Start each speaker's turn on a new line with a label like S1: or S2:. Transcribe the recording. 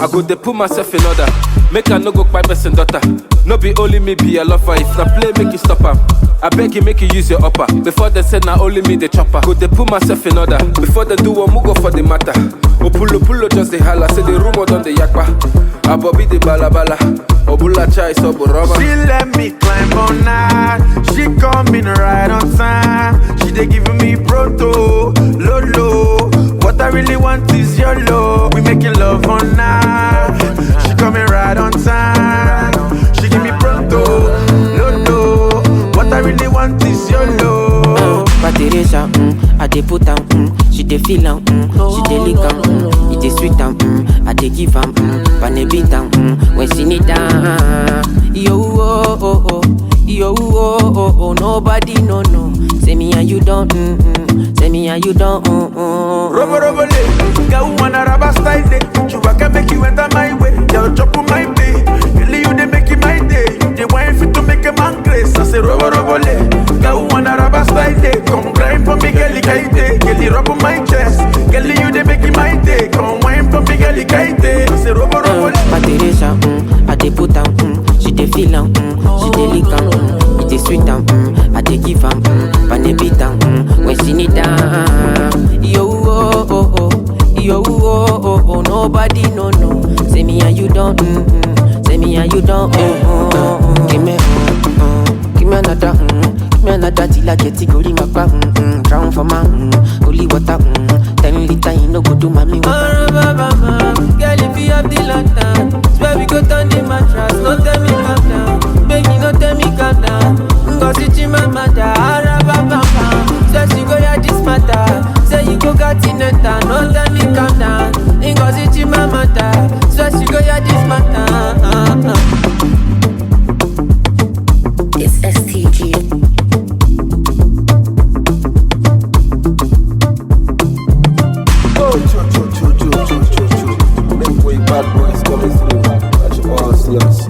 S1: I go dey put myself in order. Make I no go kpai person daughter. No be only me be a lover. If na play, make you stop am. I beg you, make you use your upper. Before they say na only me the chopper. Go dey put myself in order. Before they do one, go for the matter. Pulo just the holla. Say the rumor done the yakpa. Abobi the balabala. Obula chai so boroma.
S2: She let me climb on night. She coming right on time. She dey giving me proto, lolo. What I really want is your love. We making love all night. She coming right on time. She give me pronto, lolo. What I really want is your love.
S3: Teresa, I dey put am, she dey feel am, she dey lick am, it dey sweet am, I dey give am, pane beat am, when she need am. Yo oh oh oh, yo oh oh oh, nobody no. Say me and you don't, say me and you don't.
S2: Robo le, girl wanna rubber style day. You can make you enter my way, girl chop on my day. Girl you dey make it my day, you dey wine fit to make a man grace. I say robo le, girl wanna rubber style day. Come grind for me, girl kaite. Girl rub on my chest, girl you dey make it my day. Come wine for me, girl kaite. I say robo le.
S3: Teresa, I dey put am, she dey feel am, she dey lick am, it dey sweet am, I dey give am, pane beat am, when she need am. Yo oh oh oh, yo oh oh oh, nobody no. Say me and you don't, say me and you don't. Give me another, give me another till I get it go in my back. Drown for my holy water. 10 liter, you no go do mommy water. Girl, if you have the lantern, swear we go turn the mattress. No tell me calm down, baby, no tell me calm down. Cause it's in my mother, say she go hear this matter. Say you go get in the town, no tell me calm down. Cause it's in my mother, say she go hear this matter.
S4: It's STG.
S1: Make way, bad boys coming through. Watch your all sluts.